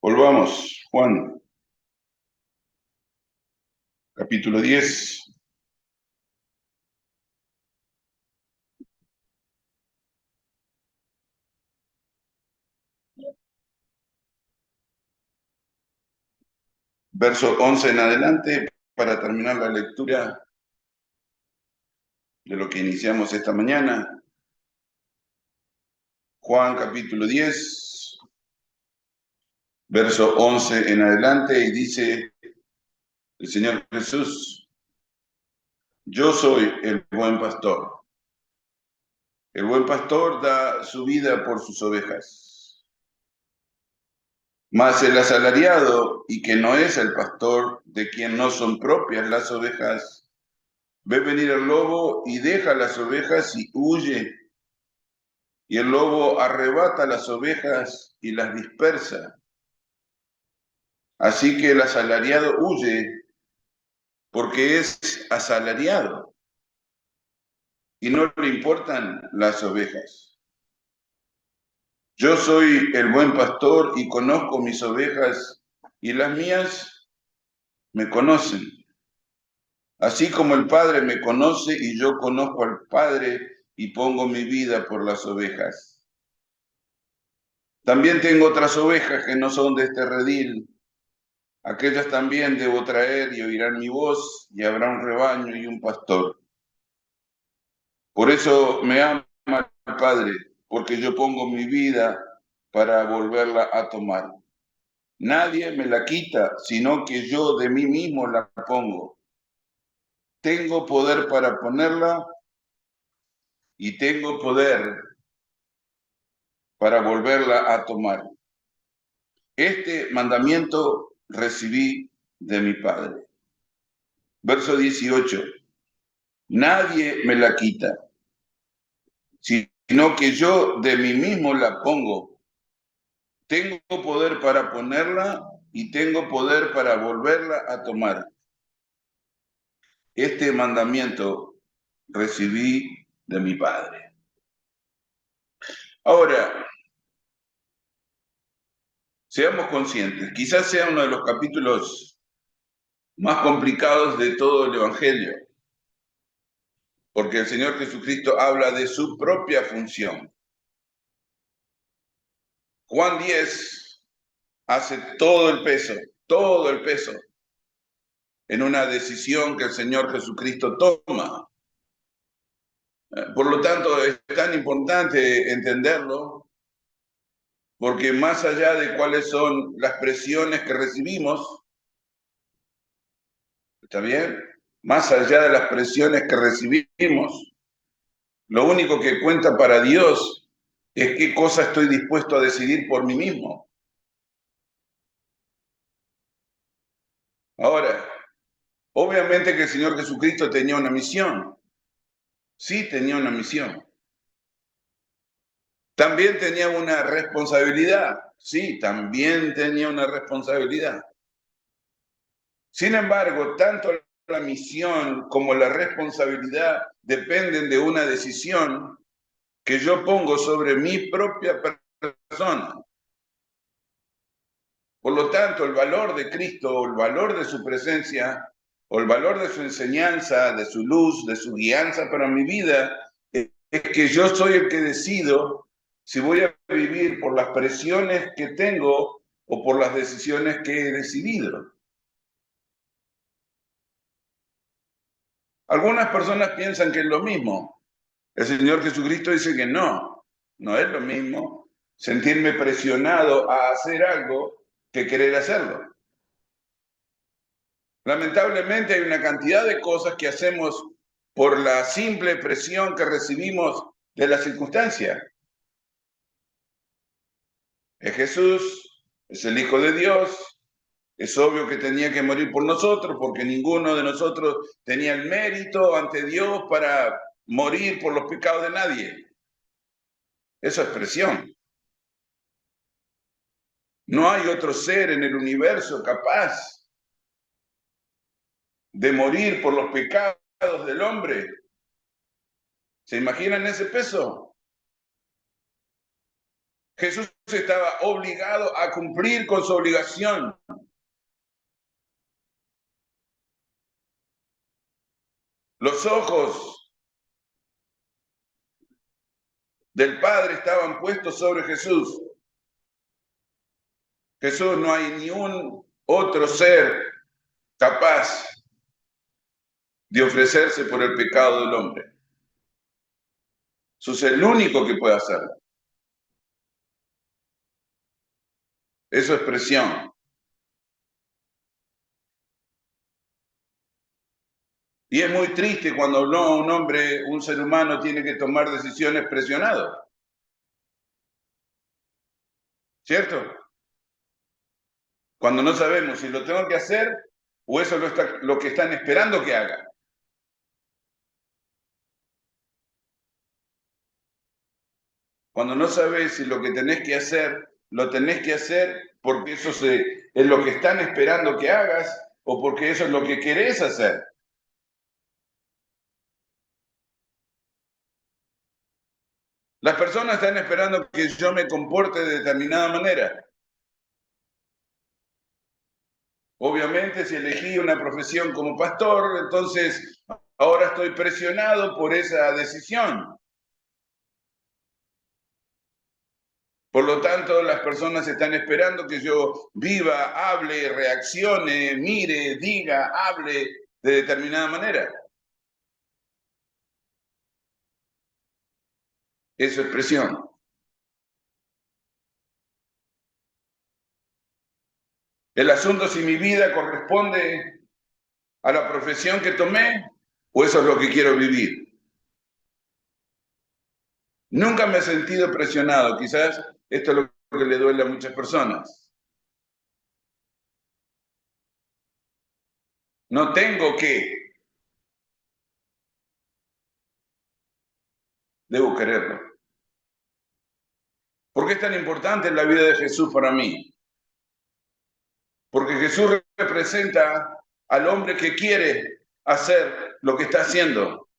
Volvamos, Juan, capítulo 10, verso 11 en adelante, para terminar la lectura de lo que iniciamos esta mañana. Juan, capítulo 10, verso 11 en adelante, y dice el Señor Jesús: yo soy el buen pastor. El buen pastor da su vida por sus ovejas. Mas el asalariado, y que no es el pastor, de quien no son propias las ovejas, ve venir el lobo y deja las ovejas y huye. Y el lobo arrebata las ovejas y las dispersa. Así que el asalariado huye porque es asalariado y no le importan las ovejas. Yo soy el buen pastor y conozco mis ovejas, y las mías me conocen. Así como el Padre me conoce y yo conozco al Padre y pongo mi vida por las ovejas. También tengo otras ovejas que no son de este redil. Aquellas también debo traer, y oirán mi voz, y habrá un rebaño y un pastor. Por eso me ama el Padre, porque yo pongo mi vida para volverla a tomar. Nadie me la quita, sino que yo de mí mismo la pongo. Tengo poder para ponerla y tengo poder para volverla a tomar. Este mandamiento recibí de mi Padre. Verso 18. Nadie me la quita, sino que yo de mí mismo la pongo. Tengo poder para ponerla y tengo poder para volverla a tomar. Este mandamiento recibí de mi Padre. Ahora, seamos conscientes, quizás sea uno de los capítulos más complicados de todo el Evangelio, porque el Señor Jesucristo habla de su propia función. Juan 10 hace todo el peso en una decisión que el Señor Jesucristo toma. Por lo tanto, es tan importante entenderlo, porque más allá de cuáles son las presiones que recibimos, ¿está bien? Más allá de las presiones que recibimos, lo único que cuenta para Dios es qué cosa estoy dispuesto a decidir por mí mismo. Ahora, obviamente que el Señor Jesucristo tenía una misión. Sí, tenía una misión. También tenía una responsabilidad. Sí, también tenía una responsabilidad. Sin embargo, tanto la misión como la responsabilidad dependen de una decisión que yo pongo sobre mi propia persona. Por lo tanto, el valor de Cristo, el valor de su presencia, o el valor de su enseñanza, de su luz, de su guianza para mi vida, es que yo soy el que decido si voy a vivir por las presiones que tengo o por las decisiones que he decidido. Algunas personas piensan que es lo mismo. El Señor Jesucristo dice que no es lo mismo sentirme presionado a hacer algo que querer hacerlo. Lamentablemente hay una cantidad de cosas que hacemos por la simple presión que recibimos de las circunstancias. Es Jesús, es el Hijo de Dios, es obvio que tenía que morir por nosotros porque ninguno de nosotros tenía el mérito ante Dios para morir por los pecados de nadie. Eso es presión. No hay otro ser en el universo capaz de morir por los pecados del hombre. ¿Se imaginan ese peso? Jesús estaba obligado a cumplir con su obligación. Los ojos del Padre estaban puestos sobre Jesús. Jesús, no hay ni un otro ser capaz de ofrecerse por el pecado del hombre. Jesús es el único que puede hacerlo. Eso es presión. Y es muy triste cuando un hombre, un ser humano, tiene que tomar decisiones presionado. ¿Cierto? Cuando no sabemos si lo tengo que hacer o eso es lo que están esperando que haga. Cuando no sabes si lo que tenés que hacer, lo tenés que hacer porque eso es lo que están esperando que hagas o porque eso es lo que querés hacer. Las personas están esperando que yo me comporte de determinada manera. Obviamente, si elegí una profesión como pastor, entonces ahora estoy presionado por esa decisión. Por lo tanto, las personas están esperando que yo viva, hable, reaccione, mire, diga, hable de determinada manera. Eso es presión. El asunto es si mi vida corresponde a la profesión que tomé o eso es lo que quiero vivir. Nunca me he sentido presionado, quizás esto es lo que le duele a muchas personas. No tengo que, debo quererlo. ¿Por qué es tan importante la vida de Jesús para mí? Porque Jesús representa al hombre que quiere hacer lo que está haciendo,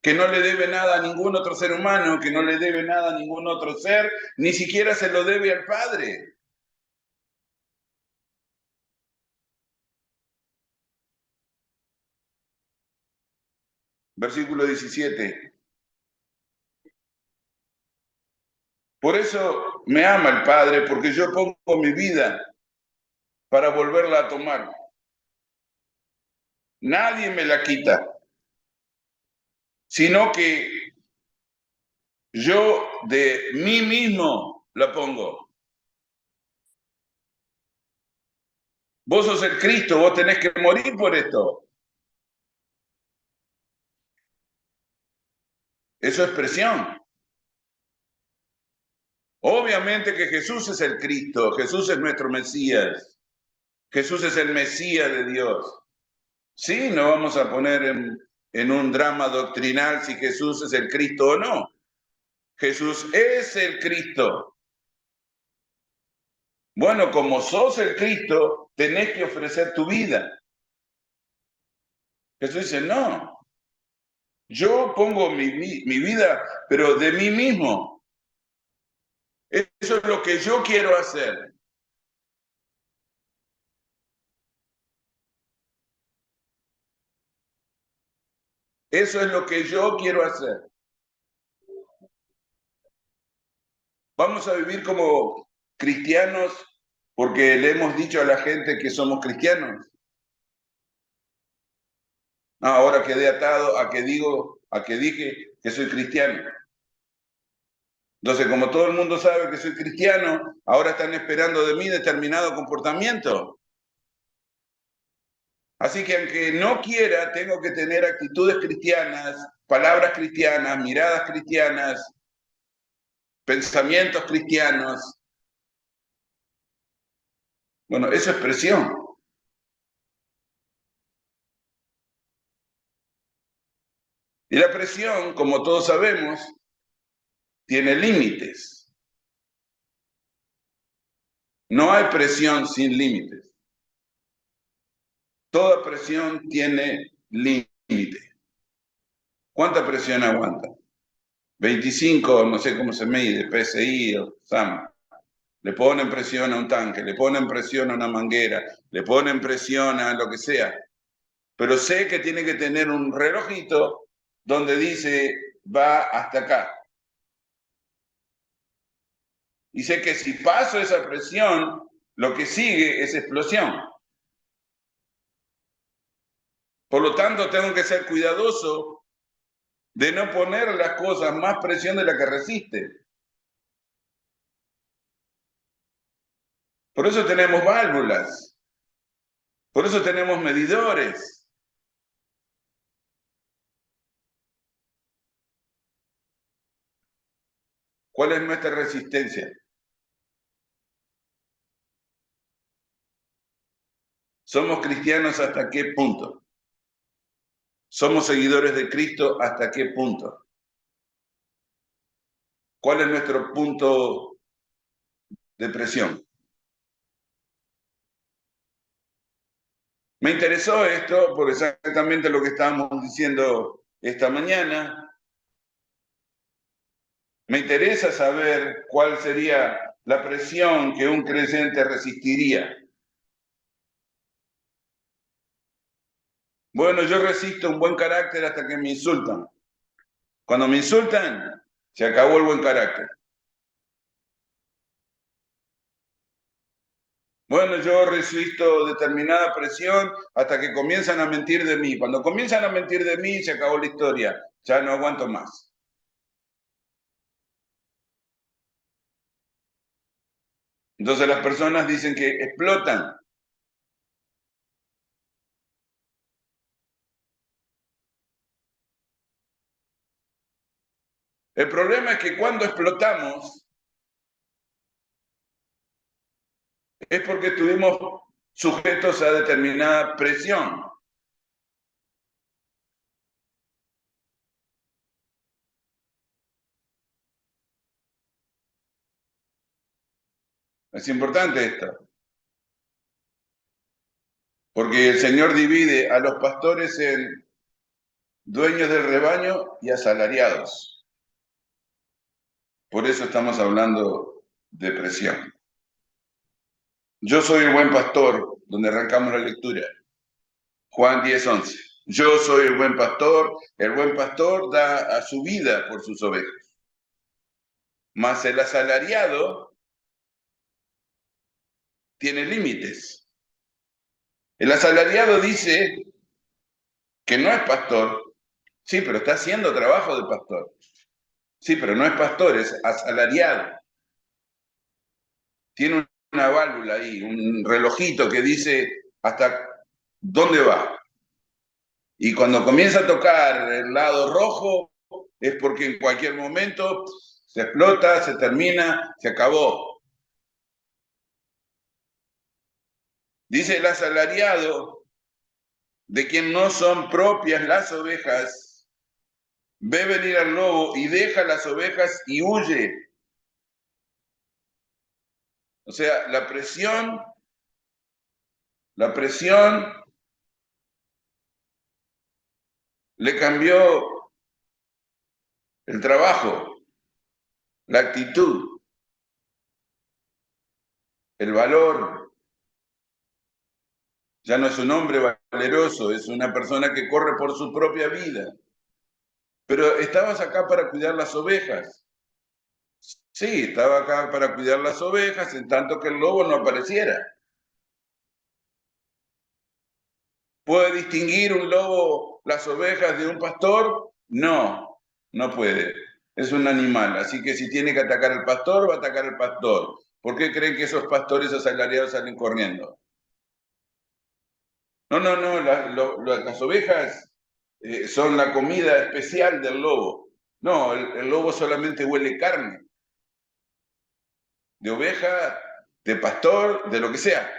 que no le debe nada a ningún otro ser humano, que no le debe nada a ningún otro ser, ni siquiera se lo debe al Padre. Versículo 17. Por eso me ama el Padre, porque yo pongo mi vida para volverla a tomar. Nadie me la quita, sino que yo de mí mismo la pongo. Vos sos el Cristo, vos tenés que morir por esto. Eso es presión. Obviamente que Jesús es el Cristo, Jesús es nuestro Mesías, Jesús es el Mesías de Dios. Sí, no vamos a poner en un drama doctrinal si Jesús es el Cristo o no. Jesús es el Cristo. Bueno, como sos el Cristo, tenés que ofrecer tu vida. Jesús dice, no, yo pongo mi vida, pero de mí mismo. Eso es lo que yo quiero hacer. Eso es lo que yo quiero hacer. Vamos a vivir como cristianos porque le hemos dicho a la gente que somos cristianos. Ahora quedé atado a que dije que soy cristiano. Entonces, como todo el mundo sabe que soy cristiano, ahora están esperando de mí determinado comportamiento. Así que aunque no quiera, tengo que tener actitudes cristianas, palabras cristianas, miradas cristianas, pensamientos cristianos. Bueno, eso es presión. Y la presión, como todos sabemos, tiene límites. No hay presión sin límites. Toda presión tiene límite. ¿Cuánta presión aguanta? 25, no sé cómo se mide, PSI o SAM. Le ponen presión a un tanque, le ponen presión a una manguera, le ponen presión a lo que sea. Pero sé que tiene que tener un relojito donde dice va hasta acá. Y sé que si paso esa presión, lo que sigue es explosión. Por lo tanto, tengo que ser cuidadoso de no poner las cosas más presión de la que resiste. Por eso tenemos válvulas, por eso tenemos medidores. ¿Cuál es nuestra resistencia? ¿Somos cristianos hasta qué punto? ¿Somos seguidores de Cristo hasta qué punto? ¿Cuál es nuestro punto de presión? Me interesó esto porque exactamente lo que estábamos diciendo esta mañana. Me interesa saber cuál sería la presión que un creyente resistiría. Bueno, yo resisto un buen carácter hasta que me insultan. Cuando me insultan, se acabó el buen carácter. Bueno, yo resisto determinada presión hasta que comienzan a mentir de mí. Cuando comienzan a mentir de mí, se acabó la historia. Ya no aguanto más. Entonces las personas dicen que explotan. El problema es que cuando explotamos es porque estuvimos sujetos a determinada presión. Es importante esto, porque el Señor divide a los pastores en dueños del rebaño y asalariados. Por eso estamos hablando de presión. Yo soy el buen pastor, donde arrancamos la lectura. Juan 10:11. Yo soy el buen pastor da a su vida por sus ovejas. Mas el asalariado tiene límites. El asalariado dice que no es pastor, sí, pero está haciendo trabajo de pastor. Sí, pero no es pastor, es asalariado. Tiene una válvula ahí, un relojito que dice hasta dónde va. Y cuando comienza a tocar el lado rojo, es porque en cualquier momento se explota, se termina, se acabó. Dice el asalariado, de quien no son propias las ovejas, ve venir al lobo y deja las ovejas y huye. O sea, la presión le cambió el trabajo, la actitud, el valor. Ya no es un hombre valeroso, es una persona que corre por su propia vida. Pero estabas acá para cuidar las ovejas. Sí, estaba acá para cuidar las ovejas en tanto que el lobo no apareciera. ¿Puede distinguir un lobo las ovejas de un pastor? No, no puede. Es un animal, así que si tiene que atacar al pastor, va a atacar al pastor. ¿Por qué creen que esos pastores asalariados salen corriendo? No, no, no, las ovejas son la comida especial del lobo. No, el lobo solamente huele carne, de oveja, de pastor, de lo que sea.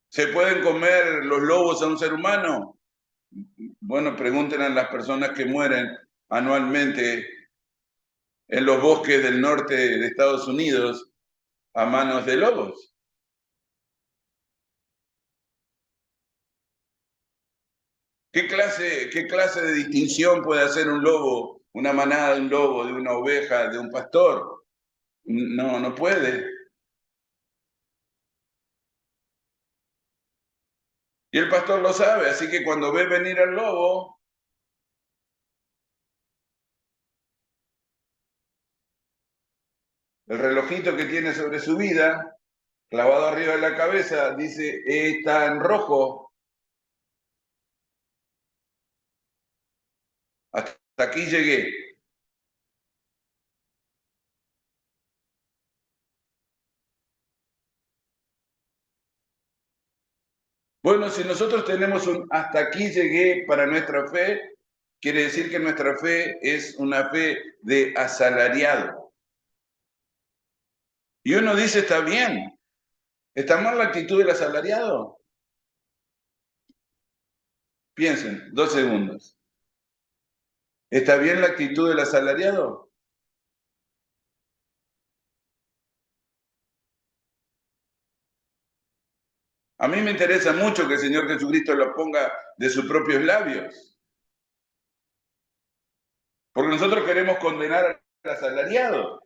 ¿Se pueden comer los lobos a un ser humano? Bueno, pregunten a las personas que mueren anualmente en los bosques del norte de Estados Unidos a manos de lobos. qué clase de distinción puede hacer un lobo, una manada de un lobo, de una oveja, de un pastor? No, no puede. Y el pastor lo sabe, así que cuando ve venir al lobo, el relojito que tiene sobre su vida, clavado arriba de la cabeza, dice, está en rojo, hasta aquí llegué. Bueno, si nosotros tenemos un hasta aquí llegué para nuestra fe, quiere decir que nuestra fe es una fe de asalariado. Y uno dice, está bien, ¿está mal la actitud del asalariado? Piensen, 2 segundos. ¿Está bien la actitud del asalariado? A mí me interesa mucho que el Señor Jesucristo lo ponga de sus propios labios, porque nosotros queremos condenar al asalariado,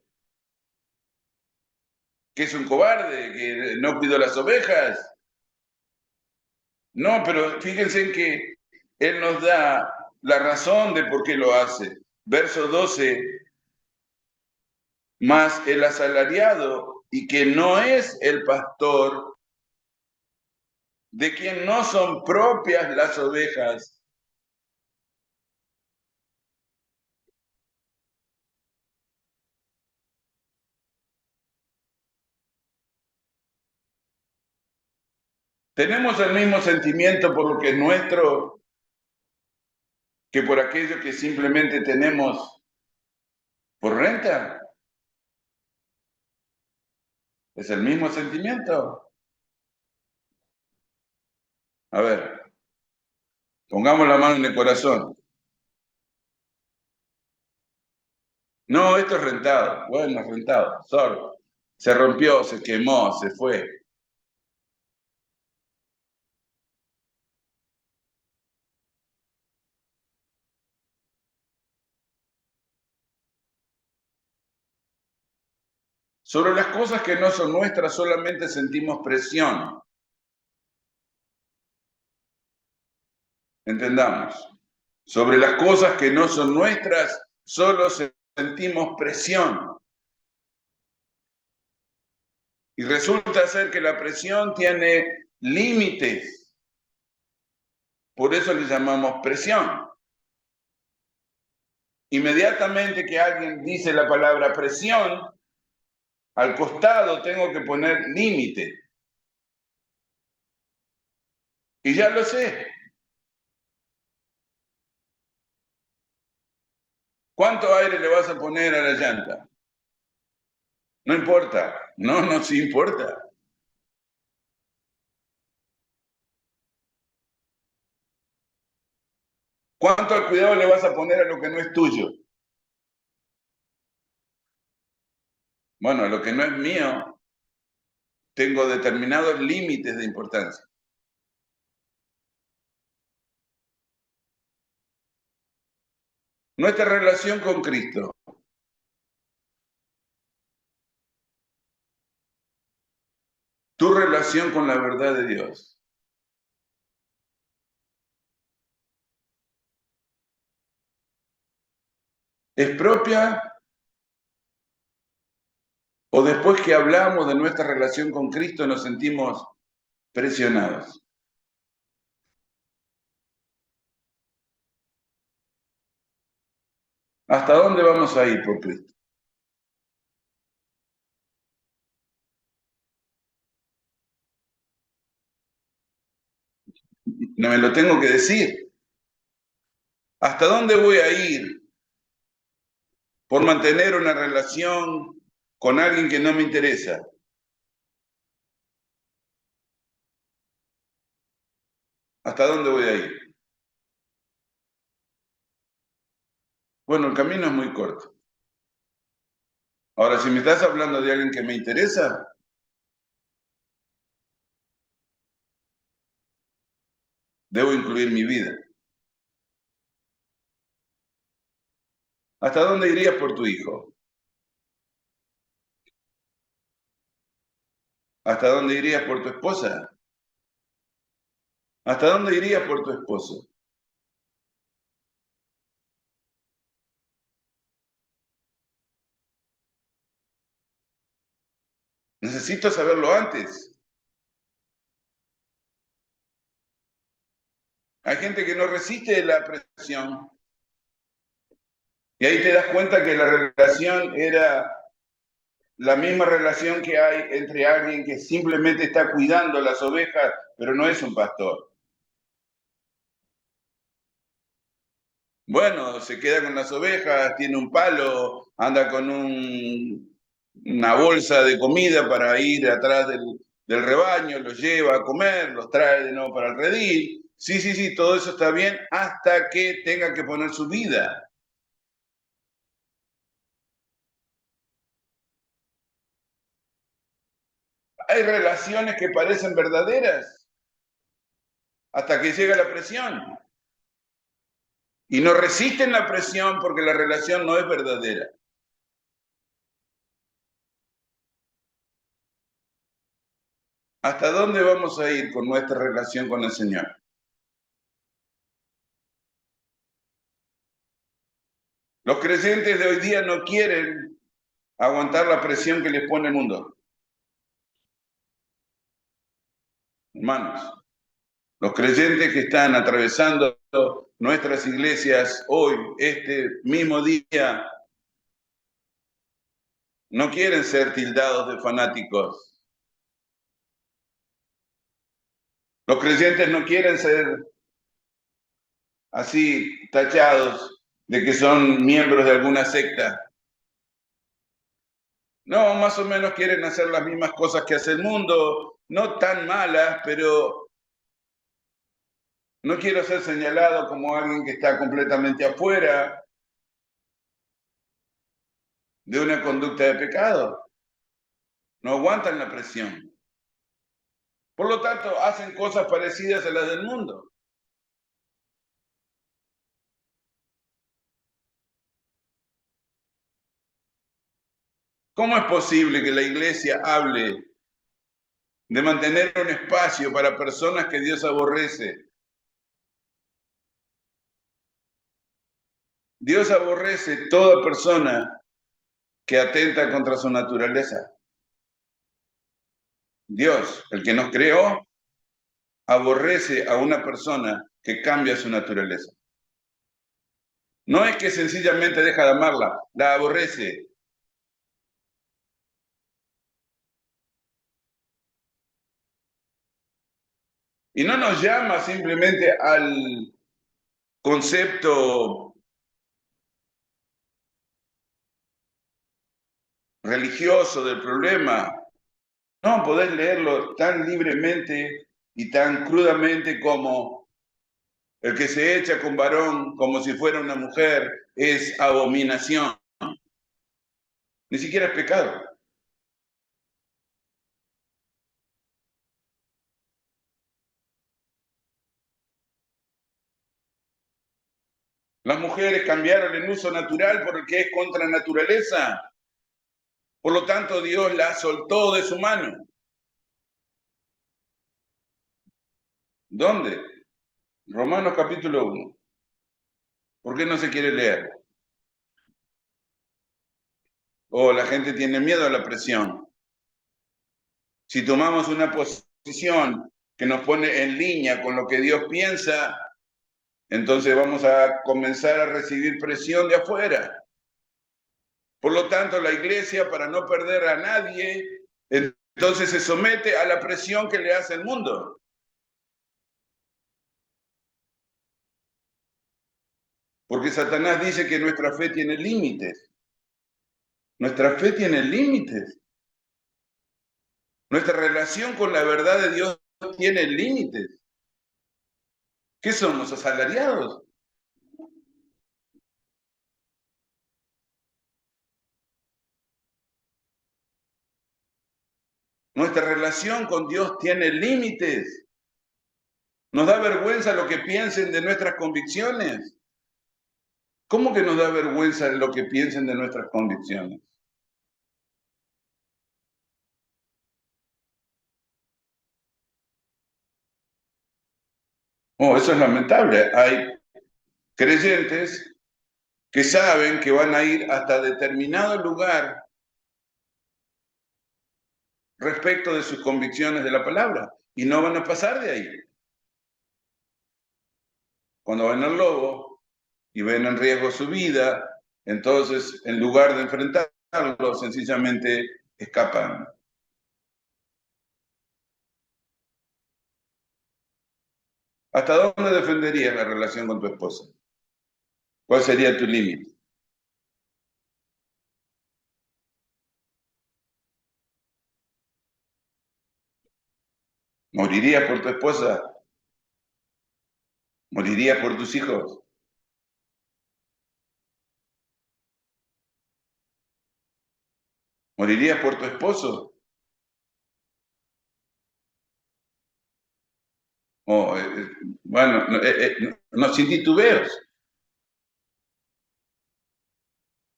que es un cobarde, que no cuidó las ovejas. No, pero fíjense en que Él nos da la razón de por qué lo hace. Verso 12, más el asalariado y que no es el pastor, de quien no son propias las ovejas. Tenemos el mismo sentimiento por lo que es nuestro que por aquello que simplemente tenemos por renta. Es el mismo sentimiento. A ver, pongamos la mano en el corazón. No, esto es rentado. Bueno, rentado. Sorry. Se rompió, se quemó, se fue. Sobre las cosas que no son nuestras solamente sentimos presión. Entendamos. Sobre las cosas que no son nuestras solo sentimos presión. Y resulta ser que la presión tiene límites. Por eso le llamamos presión. Inmediatamente que alguien dice la palabra presión, al costado tengo que poner límite. Y ya lo sé. ¿Cuánto aire le vas a poner a la llanta? No importa. No, no, sí importa. ¿Cuánto cuidado le vas a poner a lo que no es tuyo? Bueno, a lo que no es mío, tengo determinados límites de importancia. Nuestra relación con Cristo, tu relación con la verdad de Dios, ¿es propia o después que hablamos de nuestra relación con Cristo nos sentimos presionados? ¿Hasta dónde vamos a ir por Cristo? No me lo tengo que decir. ¿Hasta dónde voy a ir por mantener una relación con alguien que no me interesa? ¿Hasta dónde voy a ir? Bueno, el camino es muy corto. Ahora, si me estás hablando de alguien que me interesa, debo incluir mi vida. ¿Hasta dónde irías por tu hijo? ¿Hasta dónde irías por tu esposa? ¿Hasta dónde irías por tu esposo? Necesito saberlo antes. Hay gente que no resiste la presión y ahí te das cuenta que la relación era la misma relación que hay entre alguien que simplemente está cuidando las ovejas, pero no es un pastor. Bueno, se queda con las ovejas, tiene un palo, anda con una bolsa de comida para ir atrás del rebaño, los lleva a comer, los trae de nuevo para el redil. Sí, sí, sí, todo eso está bien hasta que tenga que poner su vida. Hay relaciones que parecen verdaderas hasta que llega la presión y no resisten la presión porque la relación no es verdadera. ¿Hasta dónde vamos a ir con nuestra relación con el Señor? Los creyentes de hoy día no quieren aguantar la presión que les pone el mundo. Hermanos, los creyentes que están atravesando nuestras iglesias hoy, este mismo día, no quieren ser tildados de fanáticos. Los creyentes no quieren ser así tachados de que son miembros de alguna secta. No, más o menos quieren hacer las mismas cosas que hace el mundo, no tan malas, pero no quiero ser señalado como alguien que está completamente afuera de una conducta de pecado. No aguantan la presión. Por lo tanto, hacen cosas parecidas a las del mundo. ¿Cómo es posible que la iglesia hable de mantener un espacio para personas que Dios aborrece? Dios aborrece toda persona que atenta contra su naturaleza. Dios, el que nos creó, aborrece a una persona que cambia su naturaleza. No es que sencillamente deja de amarla, la aborrece. Y no nos llama simplemente al concepto religioso del problema. No, podés leerlo tan libremente y tan crudamente como el que se echa con varón como si fuera una mujer es abominación. Ni siquiera es pecado. Las mujeres cambiaron el uso natural por el que es contra naturaleza. Por lo tanto, Dios la soltó de su mano. ¿Dónde? Romanos capítulo 1. ¿Por qué no se quiere leer? O la gente tiene miedo a la presión. Si tomamos una posición que nos pone en línea con lo que Dios piensa, entonces vamos a comenzar a recibir presión de afuera. Por lo tanto, la iglesia, para no perder a nadie, entonces se somete a la presión que le hace el mundo. Porque Satanás dice que nuestra fe tiene límites. Nuestra fe tiene límites. Nuestra relación con la verdad de Dios tiene límites. ¿Qué somos? ¿Asalariados? Nuestra relación con Dios tiene límites. Nos da vergüenza lo que piensen de nuestras convicciones. ¿Cómo que nos da vergüenza lo que piensen de nuestras convicciones? Oh, eso es lamentable. Hay creyentes que saben que van a ir hasta determinado lugar respecto de sus convicciones de la palabra y no van a pasar de ahí. Cuando ven al lobo y ven en riesgo su vida, entonces en lugar de enfrentarlo, sencillamente escapan. ¿Hasta dónde defenderías la relación con tu esposa? ¿Cuál sería tu límite? ¿Morirías por tu esposa? ¿Morirías por tus hijos? ¿Morirías por tu esposo? Oh, bueno, no, sin titubeos.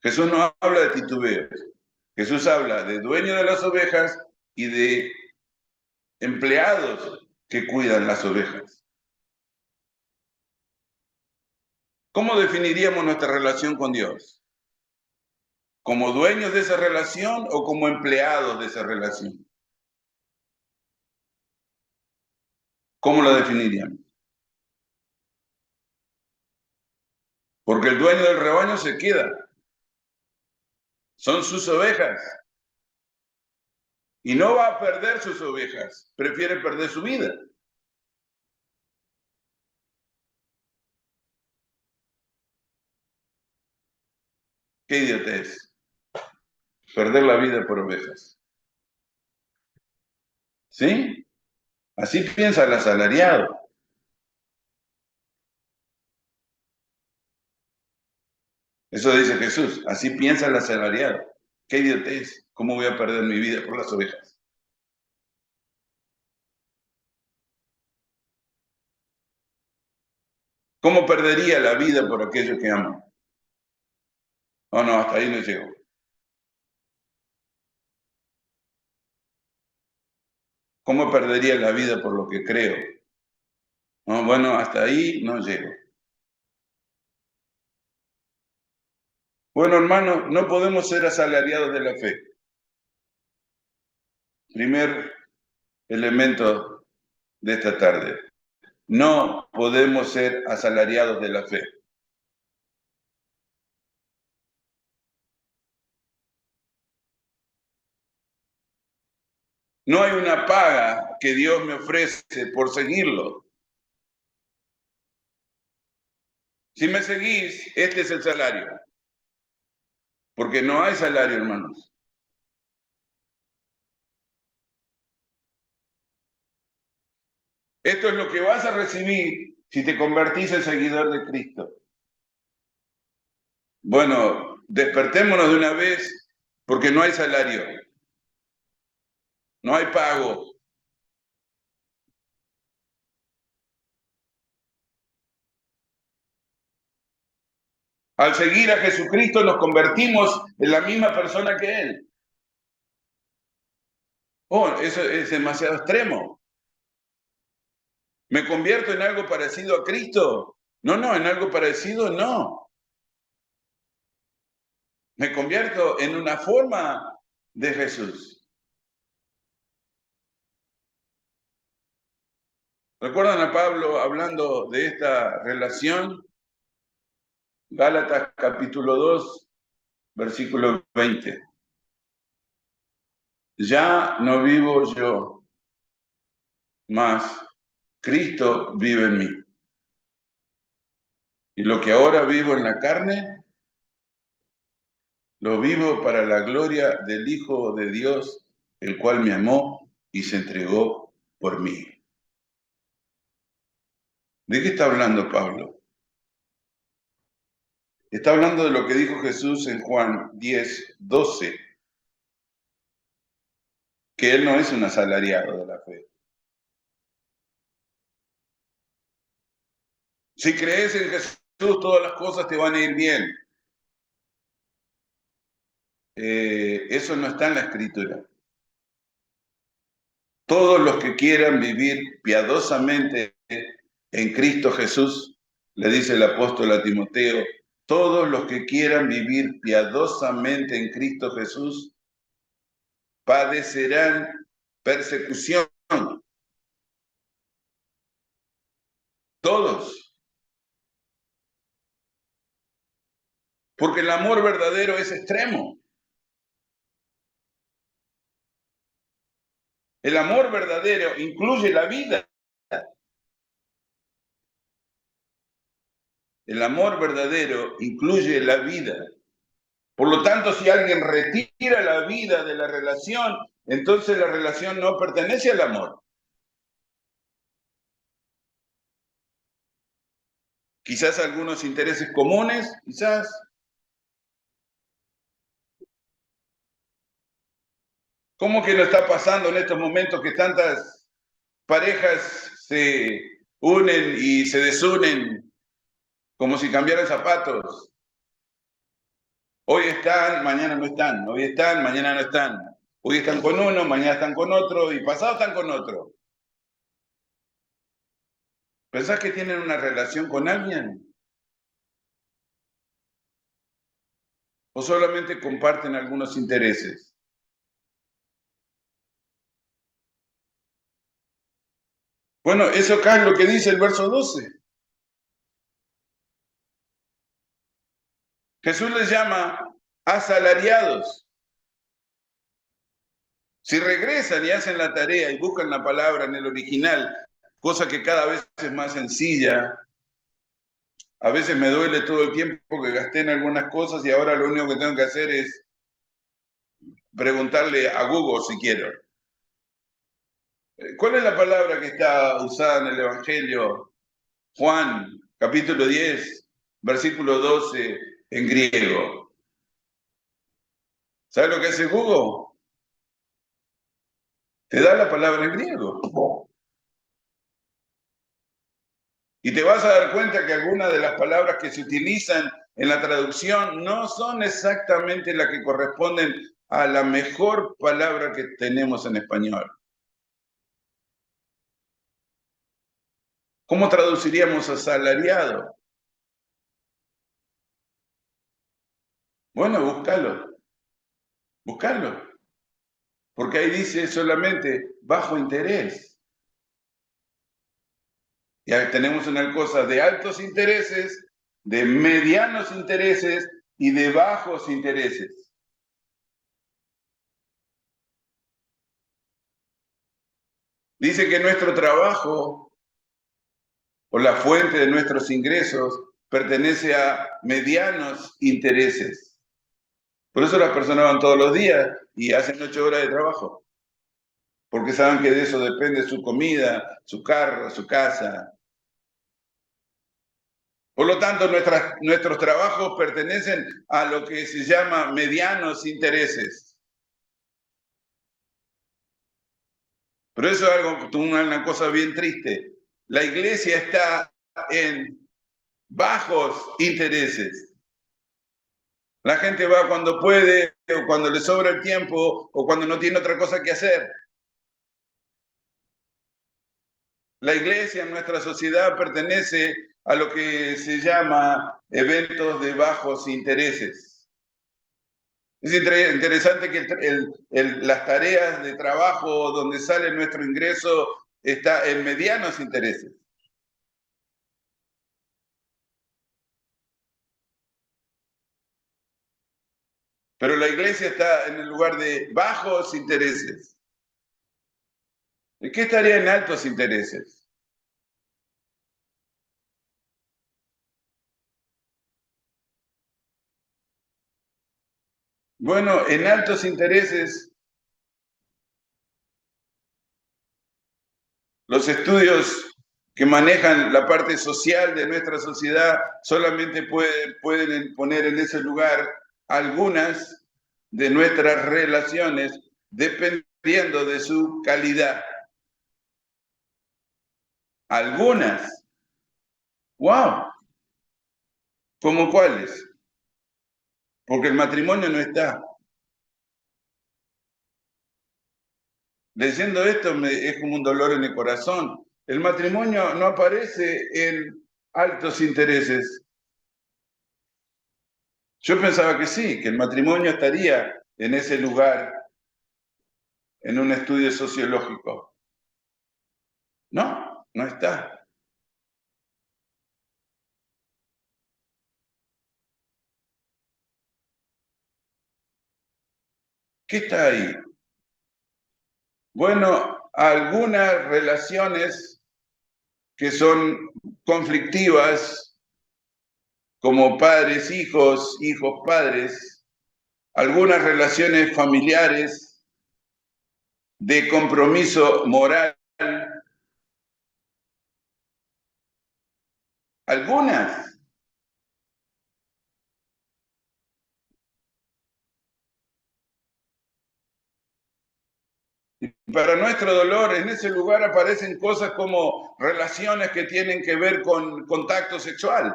Jesús no habla de titubeos. Jesús habla de dueño de las ovejas y de empleados que cuidan las ovejas. ¿Cómo definiríamos nuestra relación con Dios? ¿Como dueños de esa relación o como empleados de esa relación? ¿Cómo la definiríamos? Porque el dueño del rebaño se queda. Son sus ovejas. Y no va a perder sus ovejas. Prefiere perder su vida. Qué idiotez. Perder la vida por ovejas. ¿Sí? Así piensa el asalariado. Eso dice Jesús. Así piensa el asalariado. Qué idiotez. ¿Cómo voy a perder mi vida por las ovejas? ¿Cómo perdería la vida por aquello que amo? Oh, no, hasta ahí no llego. ¿Cómo perdería la vida por lo que creo? No, bueno, hasta ahí no llego. Bueno, hermano, no podemos ser asalariados de la fe. Primer elemento de esta tarde. No podemos ser asalariados de la fe. No hay una paga que Dios me ofrece por seguirlo. Si me seguís, este es el salario. Porque no hay salario, hermanos. Esto es lo que vas a recibir si te convertís en seguidor de Cristo. Bueno, despertémonos de una vez porque no hay salario, no hay pago. Al seguir a Jesucristo nos convertimos en la misma persona que Él. Oh, eso es demasiado extremo. ¿Me convierto en algo parecido a Cristo? No, no, en algo parecido no. Me convierto en una forma de Jesús. ¿Recuerdan a Pablo hablando de esta relación? Gálatas capítulo 2, versículo 20. Ya no vivo yo, mas Cristo vive en mí. Y lo que ahora vivo en la carne, lo vivo para la gloria del Hijo de Dios, el cual me amó y se entregó por mí. ¿De qué está hablando Pablo? Está hablando de lo que dijo Jesús en Juan 10:12, que él no es un asalariado de la fe. Si crees en Jesús todas las cosas te van a ir bien. Eso no está en la Escritura. Todos los que quieran vivir piadosamente en Cristo Jesús, le dice el apóstol a Timoteo, todos los que quieran vivir piadosamente en Cristo Jesús padecerán persecución. Todos. Porque el amor verdadero es extremo. El amor verdadero incluye la vida. El amor verdadero incluye la vida. Por lo tanto, si alguien retira la vida de la relación, entonces la relación no pertenece al amor. Quizás algunos intereses comunes, quizás. ¿Cómo que no está pasando en estos momentos que tantas parejas se unen y se desunen como si cambiaran zapatos? Hoy están, mañana no están. Hoy están, mañana no están. Hoy están con uno, mañana están con otro y pasado están con otro. ¿Pensás que tienen una relación con alguien? ¿O solamente comparten algunos intereses? Bueno, eso acá es lo que dice el verso 12. Jesús les llama asalariados. Si regresan y hacen la tarea y buscan la palabra en el original, cosa que cada vez es más sencilla, a veces me duele todo el tiempo que gasté en algunas cosas y ahora lo único que tengo que hacer es preguntarle a Google si quiero. ¿Cuál es la palabra que está usada en el Evangelio? Juan, capítulo 10, versículo 12, en griego. ¿Sabes lo que hace Google? Te da la palabra en griego. Y te vas a dar cuenta que algunas de las palabras que se utilizan en la traducción no son exactamente las que corresponden a la mejor palabra que tenemos en español. ¿Cómo traduciríamos asalariado? Bueno, búscalo, porque ahí dice solamente bajo interés. Y ahí tenemos una cosa de altos intereses, de medianos intereses y de bajos intereses. Dice que nuestro trabajo o la fuente de nuestros ingresos pertenece a medianos intereses. Por eso las personas van todos los días y hacen 8 horas de trabajo, porque saben que de eso depende su comida, su carro, su casa. Por lo tanto, nuestros trabajos pertenecen a lo que se llama medianos intereses. Pero eso es una cosa bien triste. La iglesia está en bajos intereses. La gente va cuando puede, o cuando le sobra el tiempo, o cuando no tiene otra cosa que hacer. La iglesia en nuestra sociedad pertenece a lo que se llama eventos de bajos intereses. Es interesante que las tareas de trabajo donde sale nuestro ingreso está en medianos intereses. Pero la iglesia está en el lugar de bajos intereses. ¿Y qué estaría en altos intereses? Bueno, en altos intereses, los estudios que manejan la parte social de nuestra sociedad solamente pueden poner en ese lugar algunas de nuestras relaciones dependiendo de su calidad. Algunas. ¡Wow! ¿Cómo cuáles? Porque el matrimonio no está. Leyendo esto es como un dolor en el corazón. El matrimonio no aparece en altos intereses. Yo pensaba que sí, que el matrimonio estaría en ese lugar, en un estudio sociológico. No, no está. ¿Qué está ahí? Bueno, algunas relaciones que son conflictivas, como padres, hijos, hijos, padres, algunas relaciones familiares de compromiso moral, algunas. Para nuestro dolor, en ese lugar aparecen cosas como relaciones que tienen que ver con contacto sexual.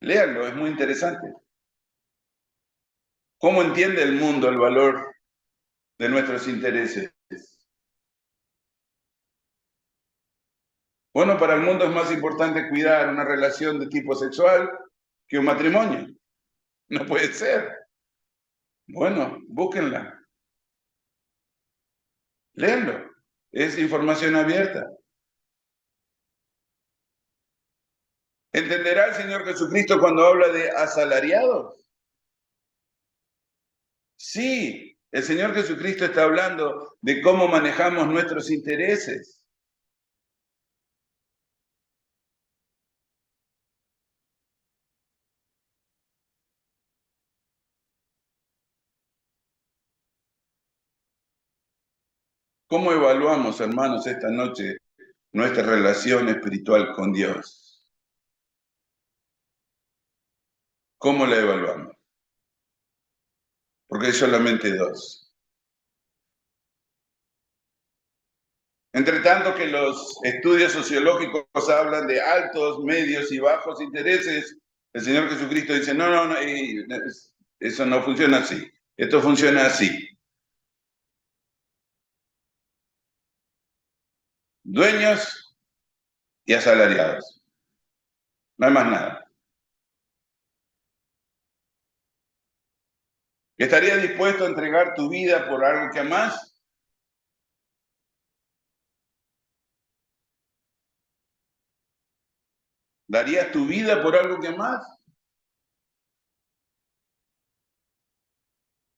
Léanlo, es muy interesante. ¿Cómo entiende el mundo el valor de nuestros intereses? Bueno, para el mundo es más importante cuidar una relación de tipo sexual que un matrimonio. No puede ser. Bueno, búsquenla, léanlo. Es información abierta. ¿Entenderá el Señor Jesucristo cuando habla de asalariados? Sí, el Señor Jesucristo está hablando de cómo manejamos nuestros intereses. ¿Cómo evaluamos, hermanos, esta noche nuestra relación espiritual con Dios? ¿Cómo la evaluamos? Porque hay solamente dos. Entre tanto que los estudios sociológicos hablan de altos, medios y bajos intereses, el Señor Jesucristo dice, no, no, no, eso no funciona así. Esto funciona así. Dueños y asalariados. No hay más nada. ¿Estarías dispuesto a entregar tu vida por algo que amás? ¿Darías tu vida por algo que amás?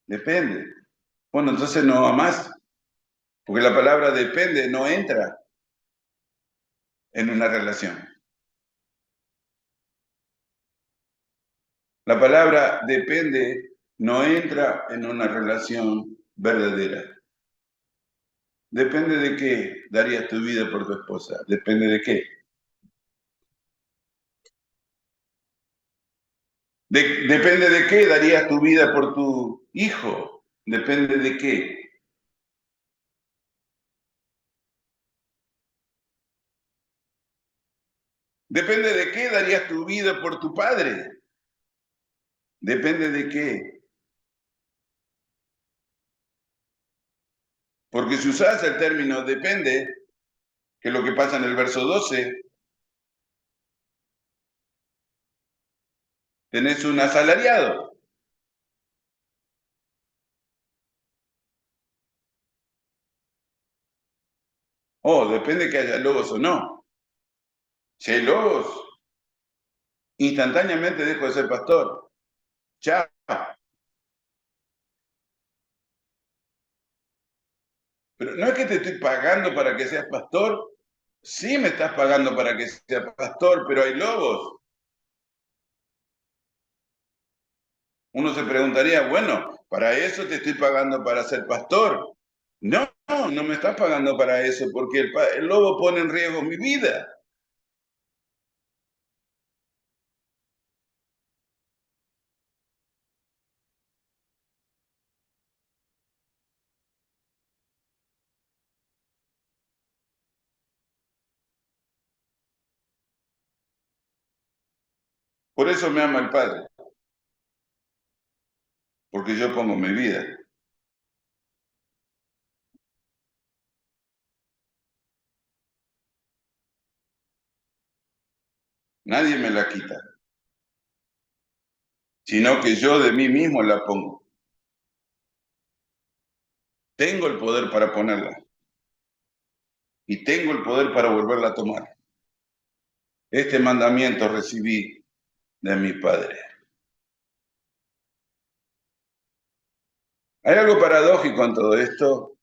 Depende. Bueno, entonces no amás, porque la palabra depende no entra en una relación. La palabra depende no entra en una relación verdadera. Depende de qué darías tu vida por tu esposa. Depende de qué. Depende de qué darías tu vida por tu hijo. Depende de qué. Depende de qué darías tu vida por tu padre. Depende de qué. Porque si usas el término depende, que es lo que pasa en el verso 12, tenés un asalariado. Oh, depende que haya lobos o no. Si hay lobos, instantáneamente dejo de ser pastor. Chao. Pero no es que te estoy pagando para que seas pastor. Sí me estás pagando para que seas pastor, pero hay lobos. Uno se preguntaría, bueno, para eso te estoy pagando para ser pastor. No, no, no me estás pagando para eso, porque el lobo pone en riesgo mi vida. Por eso me ama el Padre, porque yo pongo mi vida. Nadie me la quita, sino que yo de mí mismo la pongo. Tengo el poder para ponerla y tengo el poder para volverla a tomar. Este mandamiento recibí de mi Padre. Hay algo paradójico en todo esto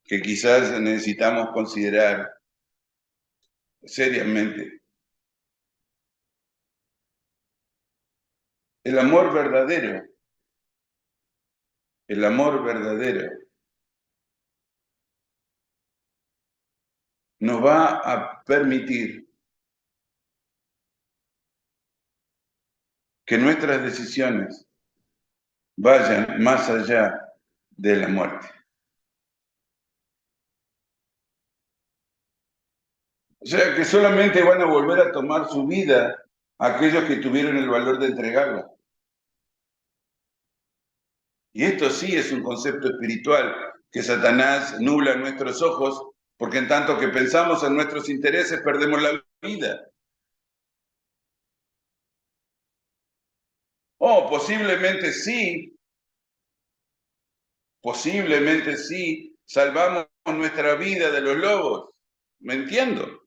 que quizás necesitamos considerar seriamente. El amor verdadero, el amor verdadero nos va a permitir que nuestras decisiones vayan más allá de la muerte. O sea, que solamente van a volver a tomar su vida aquellos que tuvieron el valor de entregarla. Y esto sí es un concepto espiritual que Satanás nubla nuestros ojos, porque en tanto que pensamos en nuestros intereses perdemos la vida. Oh, posiblemente sí, salvamos nuestra vida de los lobos. ¿Me entiendo?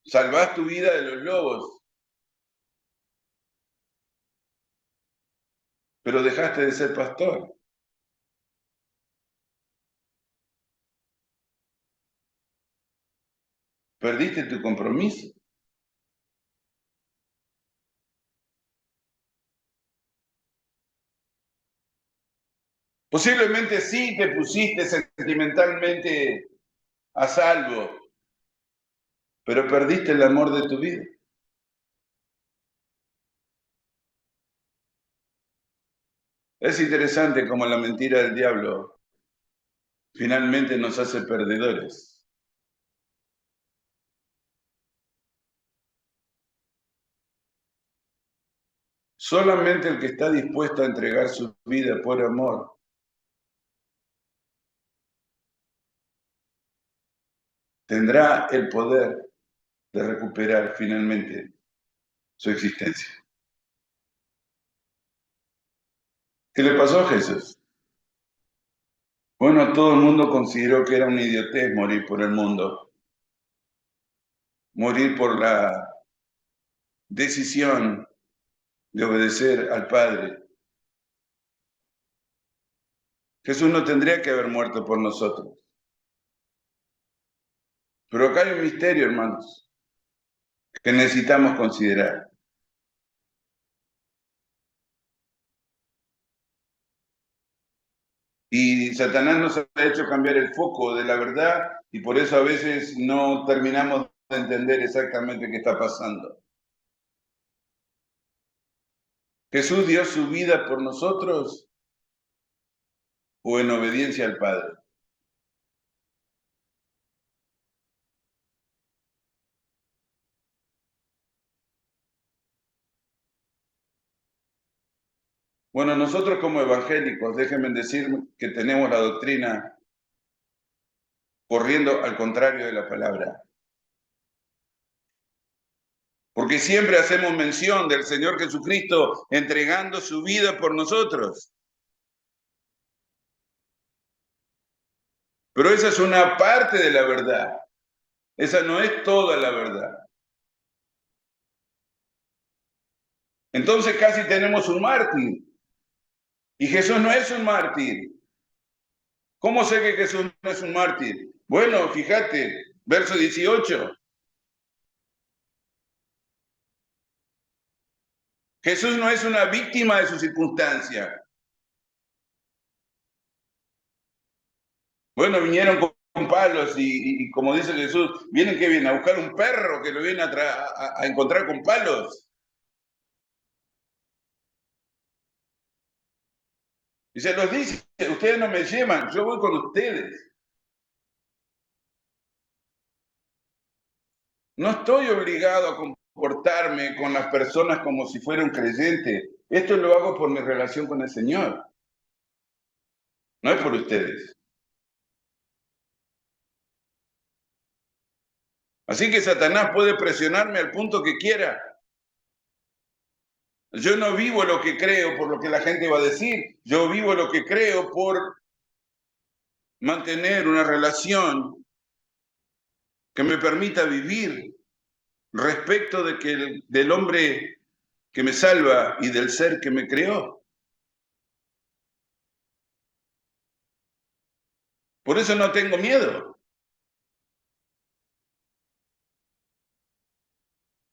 Salvás tu vida de los lobos, pero dejaste de ser pastor. Perdiste tu compromiso. Posiblemente sí te pusiste sentimentalmente a salvo, pero perdiste el amor de tu vida. Es interesante cómo la mentira del diablo finalmente nos hace perdedores. Solamente el que está dispuesto a entregar su vida por amor tendrá el poder de recuperar finalmente su existencia. ¿Qué le pasó a Jesús? Bueno, todo el mundo consideró que era una idiotez morir por el mundo, morir por la decisión de obedecer al Padre. Jesús no tendría que haber muerto por nosotros. Pero acá hay un misterio, hermanos, que necesitamos considerar. Y Satanás nos ha hecho cambiar el foco de la verdad y por eso a veces no terminamos de entender exactamente qué está pasando. ¿Jesús dio su vida por nosotros o en obediencia al Padre? Bueno, nosotros como evangélicos, déjenme decir que tenemos la doctrina corriendo al contrario de la palabra. Porque siempre hacemos mención del Señor Jesucristo entregando su vida por nosotros. Pero esa es una parte de la verdad. Esa no es toda la verdad. Entonces casi tenemos un mártir. Y Jesús no es un mártir. ¿Cómo sé que Jesús no es un mártir? Bueno, fíjate, verso 18. Jesús no es una víctima de su circunstancia. Bueno, vinieron con palos y como dice Jesús, vienen que vienen a buscar un perro que lo viene a encontrar con palos. Y se los dice, ustedes no me llevan, yo voy con ustedes. No estoy obligado a comportarme con las personas como si fuera un creyente. Esto lo hago por mi relación con el Señor. No es por ustedes. Así que Satanás puede presionarme al punto que quiera. Yo no vivo lo que creo por lo que la gente va a decir. Yo vivo lo que creo por mantener una relación que me permita vivir respecto de que del hombre que me salva y del ser que me creó. Por eso no tengo miedo.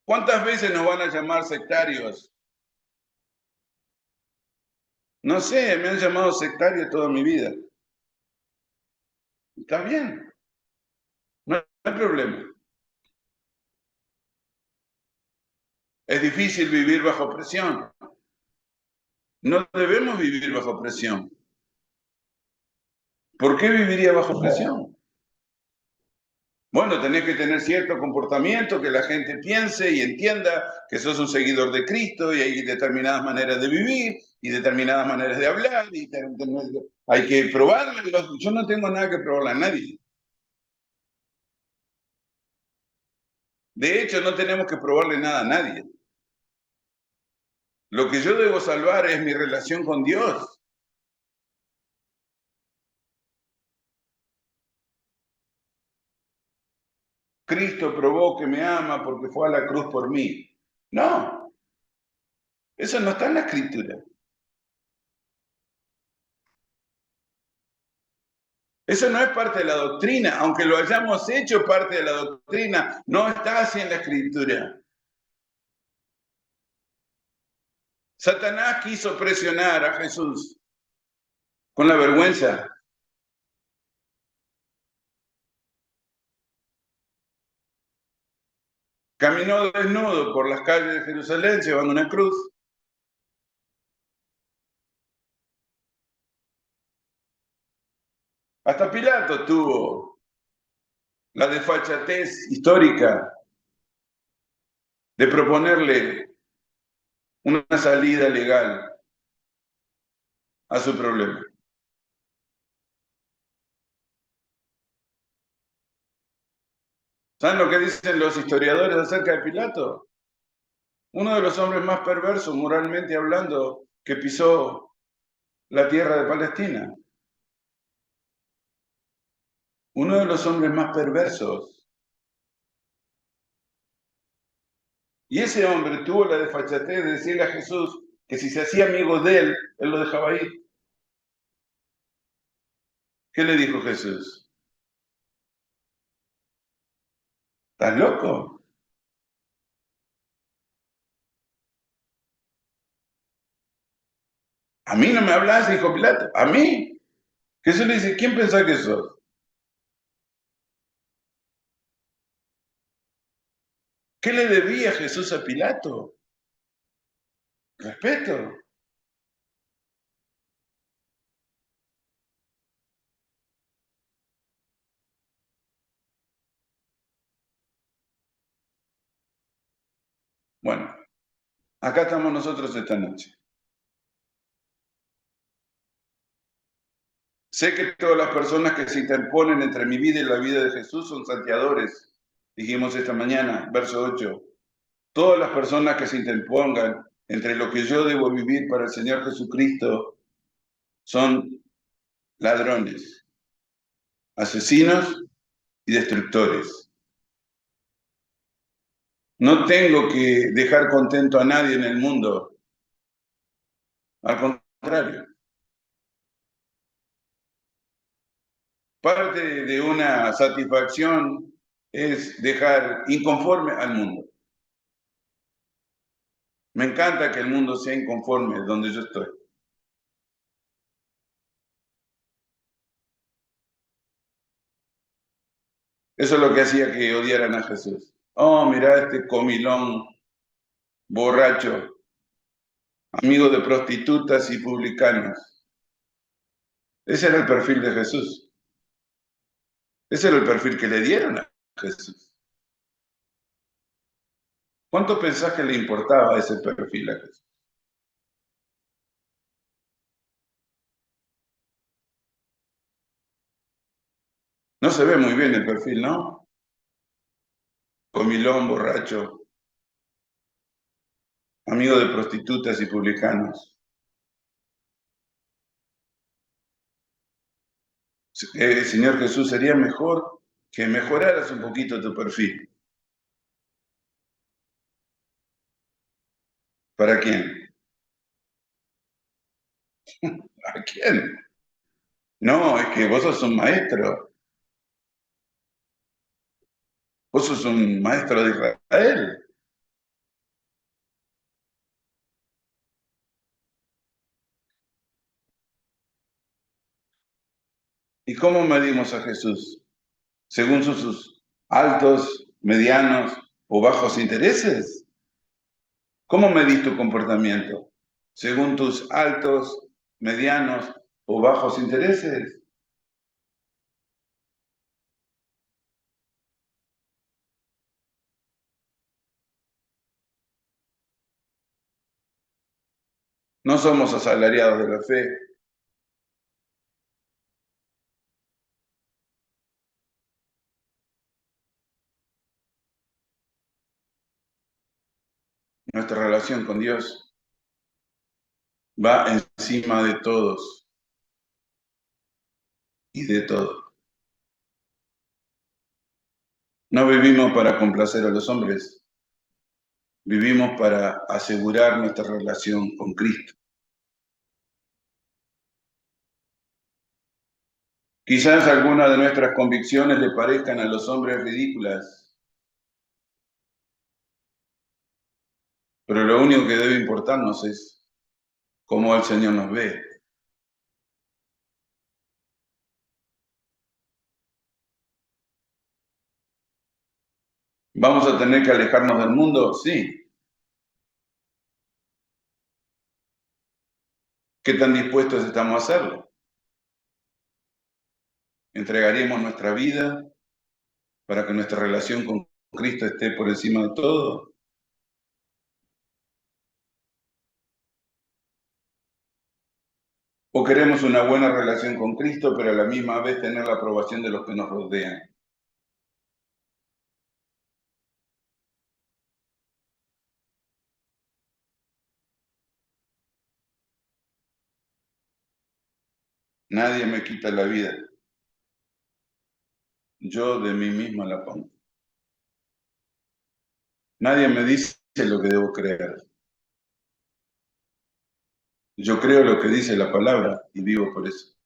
¿Cuántas veces nos van a llamar sectarios? No sé, me han llamado sectario toda mi vida. Está bien, no hay problema. Es difícil vivir bajo presión. No debemos vivir bajo presión. ¿Por qué viviría bajo presión? Bueno, tenés que tener cierto comportamiento, que la gente piense y entienda que sos un seguidor de Cristo y hay determinadas maneras de vivir y determinadas maneras de hablar y hay que probarle. Yo no tengo nada que probarle a nadie. De hecho, no tenemos que probarle nada a nadie. Lo que yo debo salvar es mi relación con Dios. Cristo probó que me ama porque fue a la cruz por mí. No, eso no está en la escritura. Eso no es parte de la doctrina, aunque lo hayamos hecho parte de la doctrina, no está así en la escritura. Satanás quiso presionar a Jesús con la vergüenza. Caminó desnudo por las calles de Jerusalén llevando una cruz. Hasta Pilato tuvo la desfachatez histórica de proponerle una salida legal a su problema. ¿Saben lo que dicen los historiadores acerca de Pilato? Uno de los hombres más perversos, moralmente hablando, que pisó la tierra de Palestina. Uno de los hombres más perversos. Y ese hombre tuvo la desfachatez de decirle a Jesús que si se hacía amigo de él, él lo dejaba ir. ¿Qué le dijo Jesús? ¿Estás loco? A mí no me hablas, dijo Pilato. ¿A mí? Jesús le dice, ¿quién pensás que sos? ¿Qué le debía Jesús a Pilato? Respeto. Bueno, acá estamos nosotros esta noche. Sé que todas las personas que se interponen entre mi vida y la vida de Jesús son salteadores. Dijimos esta mañana, verso 8. Todas las personas que se interpongan entre lo que yo debo vivir para el Señor Jesucristo son ladrones, asesinos y destructores. No tengo que dejar contento a nadie en el mundo. Al contrario, parte de una satisfacción es dejar inconforme al mundo. Me encanta que el mundo sea inconforme donde yo estoy. Eso es lo que hacía que odiaran a Jesús. Oh, mira este comilón borracho, amigo de prostitutas y publicanos. Ese era el perfil de Jesús. Ese era el perfil que le dieron a Jesús. ¿Cuánto pensás que le importaba ese perfil a Jesús? No se ve muy bien el perfil, ¿no? Comilón, borracho, amigo de prostitutas y publicanos. Señor Jesús, sería mejor que mejoraras un poquito tu perfil. ¿Para quién? ¿A quién? No, es que vos sos un maestro. Vos sos un maestro de Israel. ¿Y cómo medimos a Jesús? ¿Según sus altos, medianos o bajos intereses? ¿Cómo medís tu comportamiento? ¿Según tus altos, medianos o bajos intereses? No somos asalariados de la fe. Nuestra relación con Dios va encima de todos y de todo. No vivimos para complacer a los hombres, vivimos para asegurar nuestra relación con Cristo. Quizás algunas de nuestras convicciones le parezcan a los hombres ridículas, pero lo único que debe importarnos es cómo el Señor nos ve. ¿Vamos a tener que alejarnos del mundo? Sí. ¿Qué tan dispuestos estamos a hacerlo? ¿Entregaremos nuestra vida para que nuestra relación con Cristo esté por encima de todo? ¿O queremos una buena relación con Cristo, pero a la misma vez tener la aprobación de los que nos rodean? Nadie me quita la vida, yo de mí mismo la pongo. Nadie me dice lo que debo creer. Yo creo lo que dice la palabra y vivo por eso.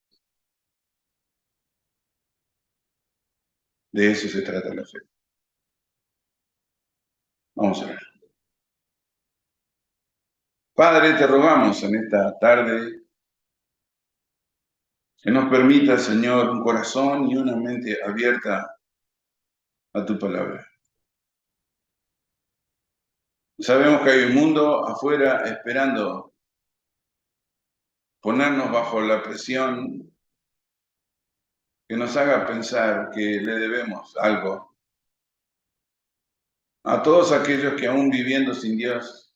De eso se trata la fe. Vamos a ver. Padre, te rogamos en esta tarde que nos permita, Señor, un corazón y una mente abierta a tu palabra. Sabemos que hay un mundo afuera esperando ponernos bajo la presión que nos haga pensar que le debemos algo a todos aquellos que aún viviendo sin Dios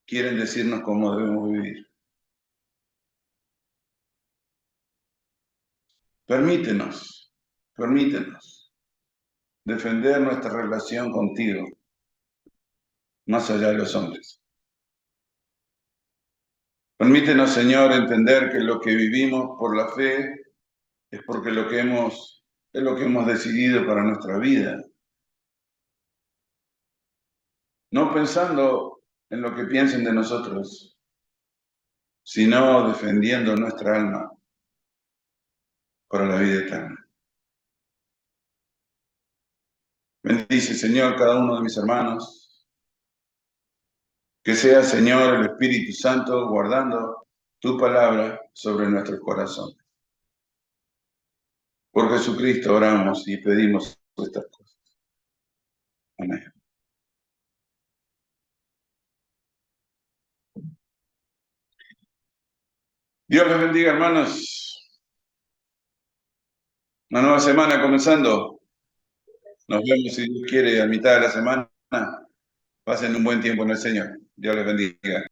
quieren decirnos cómo debemos vivir. Permítenos, permítenos defender nuestra relación contigo más allá de los hombres. Permítenos, Señor, entender que lo que vivimos por la fe es porque es lo que hemos decidido para nuestra vida. No pensando en lo que piensen de nosotros, sino defendiendo nuestra alma para la vida eterna. Bendice, Señor, cada uno de mis hermanos. Que sea, Señor, el Espíritu Santo guardando tu palabra sobre nuestros corazones. Por Jesucristo oramos y pedimos estas cosas. Amén. Dios les bendiga, hermanos. Una nueva semana comenzando. Nos vemos, si Dios quiere, a mitad de la semana. Pasen un buen tiempo en el Señor. Dios les bendiga.